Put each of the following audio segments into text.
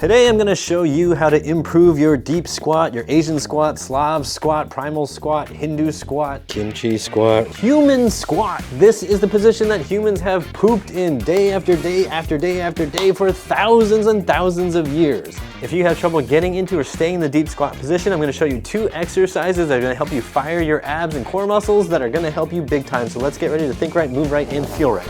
Today I'm going to show you how to improve your deep squat, your Asian squat, Slav squat, Primal squat, Hindu squat, kimchi squat, human squat. This is the position that humans have pooped in day after day after day after day for thousands and thousands of years. If you have trouble getting into or staying in the deep squat position, I'm going to show you 2 exercises that are going to help you fire your abs and core muscles that are going to help you big time. So let's get ready to think right, move right, and feel right.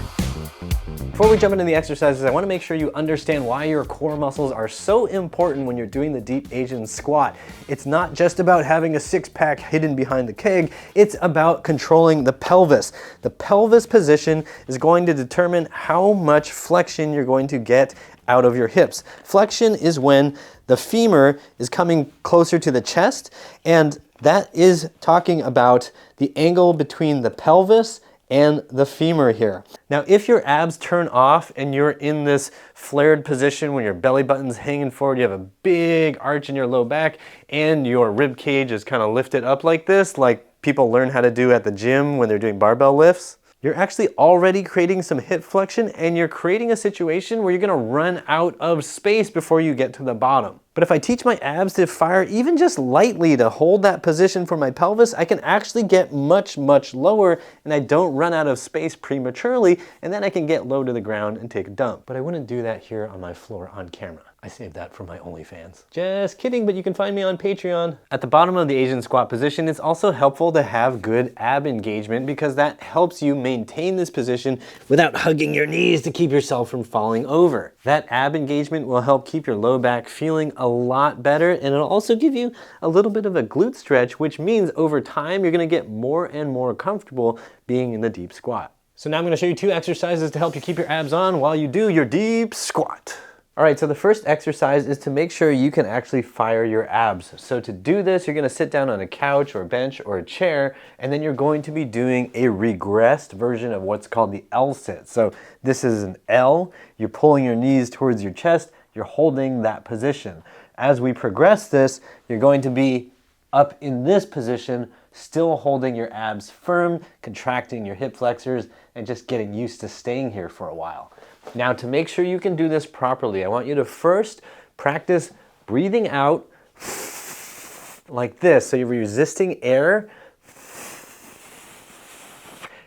Before we jump into the exercises, I want to make sure you understand why your core muscles are so important when you're doing the deep Asian squat. It's not just about having a six-pack hidden behind the keg, it's about controlling the pelvis. The pelvis position is going to determine how much flexion you're going to get out of your hips. Flexion is when the femur is coming closer to the chest, and that is talking about the angle between the pelvis and the femur here. Now, if your abs turn off and you're in this flared position when your belly button's hanging forward, you have a big arch in your low back, and your rib cage is kind of lifted up like this, like people learn how to do at the gym when they're doing barbell lifts, you're actually already creating some hip flexion, and you're creating a situation where you're gonna run out of space before you get to the bottom. But if I teach my abs to fire even just lightly to hold that position for my pelvis, I can actually get much, much lower, and I don't run out of space prematurely, and then I can get low to the ground and take a dump. But I wouldn't do that here on my floor on camera. I saved that for my OnlyFans. Just kidding, but you can find me on Patreon. At the bottom of the Asian squat position, it's also helpful to have good ab engagement because that helps you maintain this position without hugging your knees to keep yourself from falling over. That ab engagement will help keep your low back feeling a lot better, and it'll also give you a little bit of a glute stretch, which means over time you're gonna get more and more comfortable being in the deep squat. So now I'm gonna show you 2 exercises to help you keep your abs on while you do your deep squat. All right, so the first exercise is to make sure you can actually fire your abs. So to do this, you're gonna sit down on a couch or a bench or a chair, and then you're going to be doing a regressed version of what's called the L sit. So this is an L, you're pulling your knees towards your chest, you're holding that position. As we progress this, you're going to be up in this position, still holding your abs firm, contracting your hip flexors, and just getting used to staying here for a while. Now, to make sure you can do this properly, I want you to first practice breathing out like this. So you're resisting air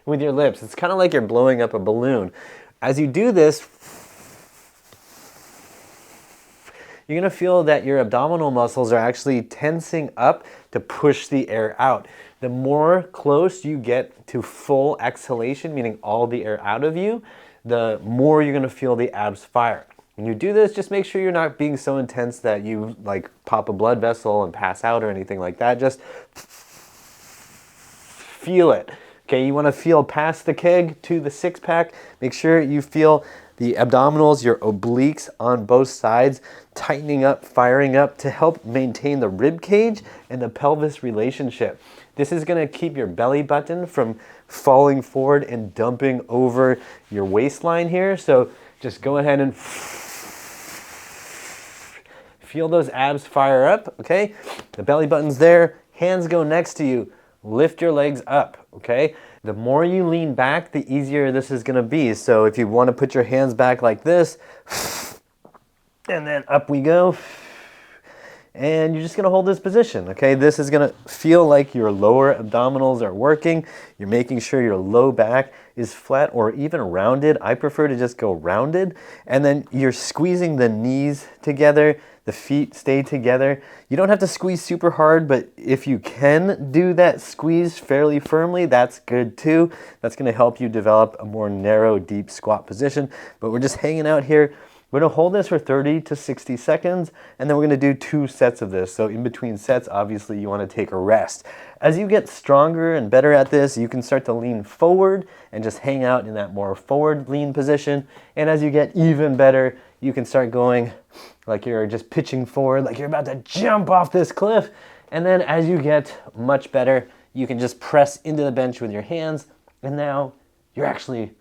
with your lips. It's kind of like you're blowing up a balloon. As you do this, you're gonna feel that your abdominal muscles are actually tensing up to push the air out. The more close you get to full exhalation, meaning all the air out of you, the more you're gonna feel the abs fire. When you do this, just make sure you're not being so intense that you like pop a blood vessel and pass out or anything like that. Just feel it. Okay, you wanna feel past the keg to the six-pack. Make sure you feel the abdominals, your obliques on both sides, tightening up, firing up to help maintain the rib cage and the pelvis relationship. This is gonna keep your belly button from falling forward and dumping over your waistline here. So just go ahead and feel those abs fire up, okay? The belly button's there, hands go next to you. Lift your legs up, okay? The more you lean back, the easier this is gonna be. So if you wanna put your hands back like this, and then up we go, and you're just gonna hold this position, okay? This is gonna feel like your lower abdominals are working. You're making sure your low back is flat or even rounded. I prefer to just go rounded. And then you're squeezing the knees together, the feet stay together. You don't have to squeeze super hard, but if you can do that squeeze fairly firmly, that's good too. That's gonna help you develop a more narrow, deep squat position. But we're just hanging out here. We're gonna hold this for 30 to 60 seconds, and then we're gonna do 2 sets of this. So in between sets, obviously you wanna take a rest. As you get stronger and better at this, you can start to lean forward and just hang out in that more forward lean position. And as you get even better, you can start going like you're just pitching forward, like you're about to jump off this cliff. And then as you get much better, you can just press into the bench with your hands, and now you're actually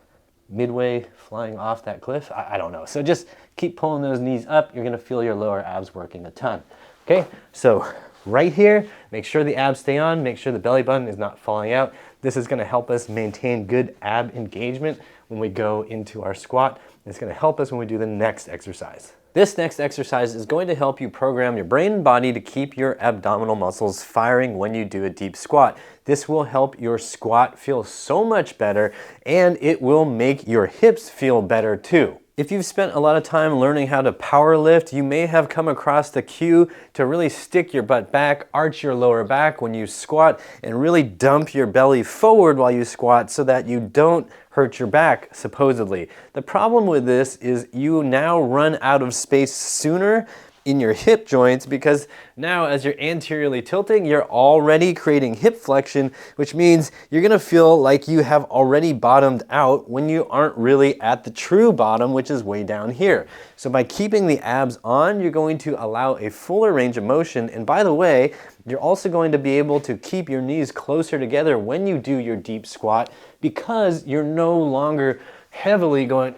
midway flying off that cliff. I don't know. So just keep pulling those knees up. You're gonna feel your lower abs working a ton. Okay, so right here, make sure the abs stay on, make sure the belly button is not falling out. This is gonna help us maintain good ab engagement when we go into our squat. It's gonna help us when we do the next exercise. This next exercise is going to help you program your brain and body to keep your abdominal muscles firing when you do a deep squat. This will help your squat feel so much better, and it will make your hips feel better too. If you've spent a lot of time learning how to power lift, you may have come across the cue to really stick your butt back, arch your lower back when you squat, and really dump your belly forward while you squat so that you don't hurt your back, supposedly. The problem with this is you now run out of space sooner in your hip joints, because now as you're anteriorly tilting, you're already creating hip flexion, which means you're gonna feel like you have already bottomed out when you aren't really at the true bottom, which is way down here. So by keeping the abs on, you're going to allow a fuller range of motion. And by the way, you're also going to be able to keep your knees closer together when you do your deep squat, because you're no longer heavily going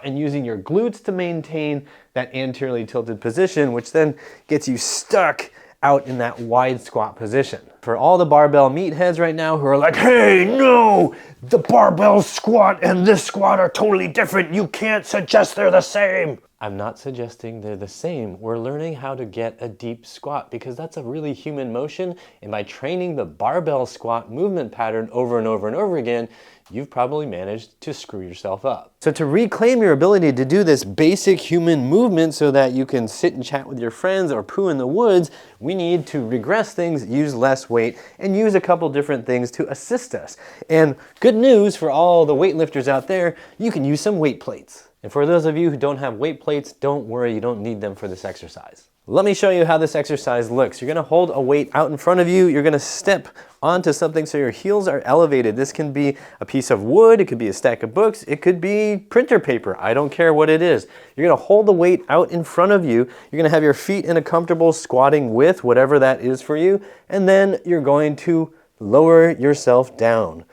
and using your glutes to maintain that anteriorly tilted position, which then gets you stuck out in that wide squat position. For all the barbell meatheads right now who are like, hey, no, the barbell squat and this squat are totally different. You can't suggest they're the same. I'm not suggesting they're the same. We're learning how to get a deep squat because that's a really human motion. And by training the barbell squat movement pattern over and over and over again, you've probably managed to screw yourself up. So to reclaim your ability to do this basic human movement so that you can sit and chat with your friends or poo in the woods, we need to regress things, use less weight, and use a couple different things to assist us. And good news for all the weightlifters out there, you can use some weight plates. And for those of you who don't have weight plates, don't worry, you don't need them for this exercise. Let me show you how this exercise looks. You're gonna hold a weight out in front of you. You're gonna step onto something so your heels are elevated. This can be a piece of wood, it could be a stack of books, it could be printer paper. I don't care what it is. You're gonna hold the weight out in front of you. You're gonna have your feet in a comfortable squatting width, whatever that is for you, and then you're going to lower yourself down.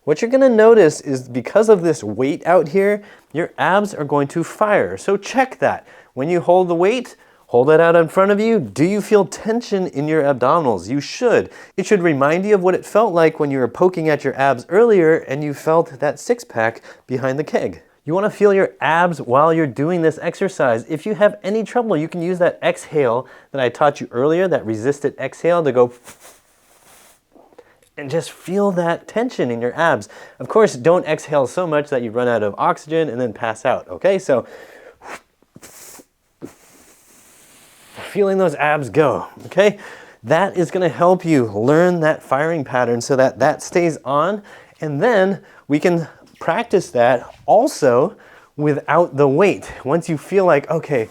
What you're gonna notice is because of this weight out here, your abs are going to fire. So check that. When you hold the weight, hold it out in front of you. Do you feel tension in your abdominals? You should. It should remind you of what it felt like when you were poking at your abs earlier and you felt that six-pack behind the keg. You wanna feel your abs while you're doing this exercise. If you have any trouble, you can use that exhale that I taught you earlier, that resisted exhale to go and just feel that tension in your abs. Of course, don't exhale so much that you run out of oxygen and then pass out, okay? So, feeling those abs go, okay? That is gonna help you learn that firing pattern so that that stays on, and then we can practice that also without the weight. Once you feel like, okay,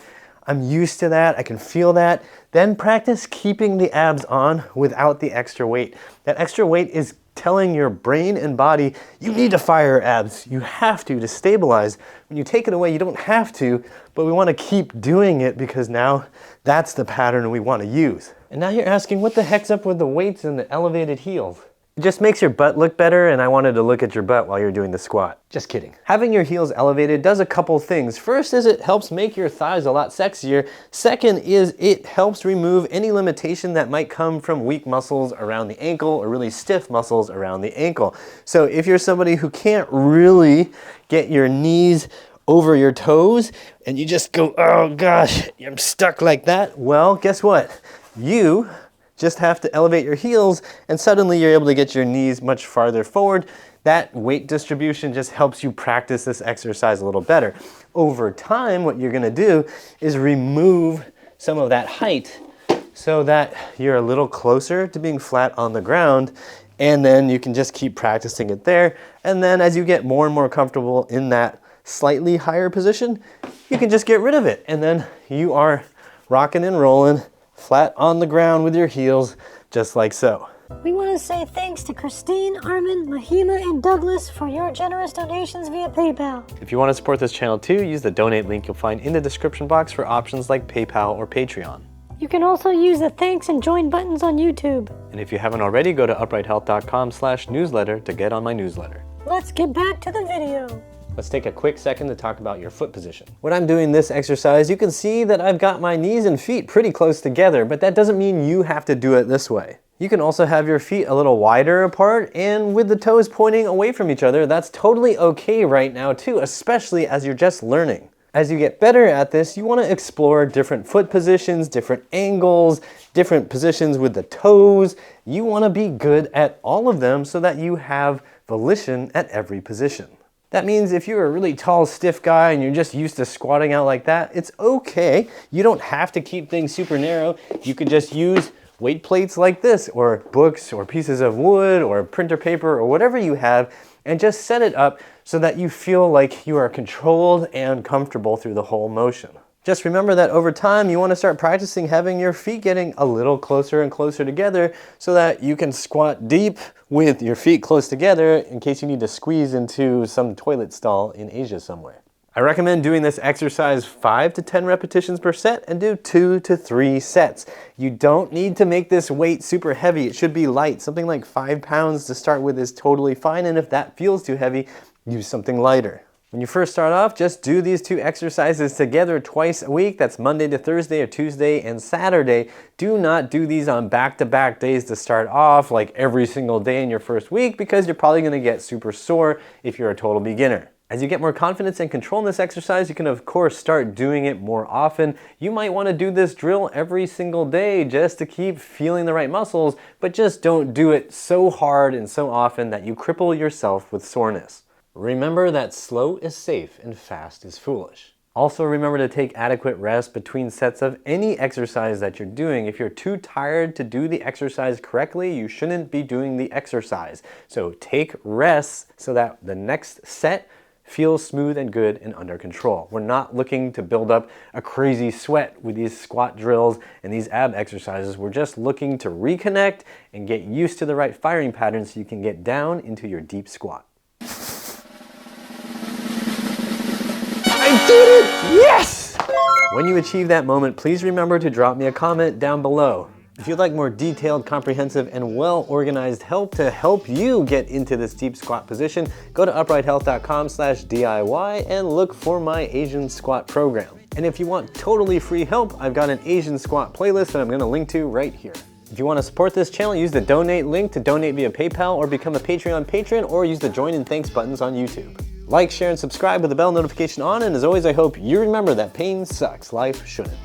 I'm used to that, I can feel that, then practice keeping the abs on without the extra weight. That extra weight is telling your brain and body, you need to fire your abs. You have to stabilize. When you take it away, you don't have to, but we want to keep doing it because now that's the pattern we want to use. And now you're asking, what the heck's up with the weights and the elevated heels? It just makes your butt look better, and I wanted to look at your butt while you're doing the squat. Just kidding. Having your heels elevated does a couple things. First is it helps make your thighs a lot sexier. Second is it helps remove any limitation that might come from weak muscles around the ankle or really stiff muscles around the ankle. So if you're somebody who can't really get your knees over your toes and you just go, oh gosh, I'm stuck like that, well, guess what? You just have to elevate your heels and suddenly you're able to get your knees much farther forward. That weight distribution just helps you practice this exercise a little better. Over time, what you're gonna do is remove some of that height so that you're a little closer to being flat on the ground, and then you can just keep practicing it there. And then as you get more and more comfortable in that slightly higher position, you can just get rid of it. And then you are rocking and rolling flat on the ground with your heels, just like so. We want to say thanks to Christine, Armin, Mahima, and Douglas for your generous donations via PayPal. If you want to support this channel too, use the donate link you'll find in the description box for options like PayPal or Patreon. You can also use the thanks and join buttons on YouTube. And if you haven't already, go to uprighthealth.com/newsletter to get on my newsletter. Let's get back to the video. Let's take a quick second to talk about your foot position. When I'm doing this exercise, you can see that I've got my knees and feet pretty close together, but that doesn't mean you have to do it this way. You can also have your feet a little wider apart and with the toes pointing away from each other. That's totally okay right now too, especially as you're just learning. As you get better at this, you want to explore different foot positions, different angles, different positions with the toes. You want to be good at all of them so that you have volition at every position. That means if you're a really tall, stiff guy and you're just used to squatting out like that, it's okay. You don't have to keep things super narrow. You could just use weight plates like this, or books, or pieces of wood, or printer paper, or whatever you have, and just set it up so that you feel like you are controlled and comfortable through the whole motion. Just remember that over time, you want to start practicing having your feet getting a little closer and closer together so that you can squat deep with your feet close together in case you need to squeeze into some toilet stall in Asia somewhere. I recommend doing this exercise 5 to 10 repetitions per set and do 2 to 3 sets. You don't need to make this weight super heavy. It should be light. Something like 5 pounds to start with is totally fine, and if that feels too heavy, use something lighter. When you first start off, just do these 2 exercises together twice a week. That's Monday to Thursday, or Tuesday and Saturday. Do not do these on back-to-back days to start off, like every single day in your first week, because you're probably going to get super sore if you're a total beginner. As you get more confidence and control in this exercise, you can of course start doing it more often. You might want to do this drill every single day just to keep feeling the right muscles, but just don't do it so hard and so often that you cripple yourself with soreness. Remember that slow is safe and fast is foolish. Also remember to take adequate rest between sets of any exercise that you're doing. If you're too tired to do the exercise correctly, you shouldn't be doing the exercise. So take rests so that the next set feels smooth and good and under control. We're not looking to build up a crazy sweat with these squat drills and these ab exercises. We're just looking to reconnect and get used to the right firing pattern so you can get down into your deep squat. I did it! Yes! When you achieve that moment, please remember to drop me a comment down below. If you'd like more detailed, comprehensive, and well-organized help to help you get into this deep squat position, go to uprighthealth.com/DIY and look for my Asian squat program. And if you want totally free help, I've got an Asian squat playlist that I'm going to link to right here. If you want to support this channel, use the donate link to donate via PayPal, or become a Patreon patron, or use the join and thanks buttons on YouTube. Like, share, and subscribe with the bell notification on, and as always, I hope you remember that pain sucks, life shouldn't.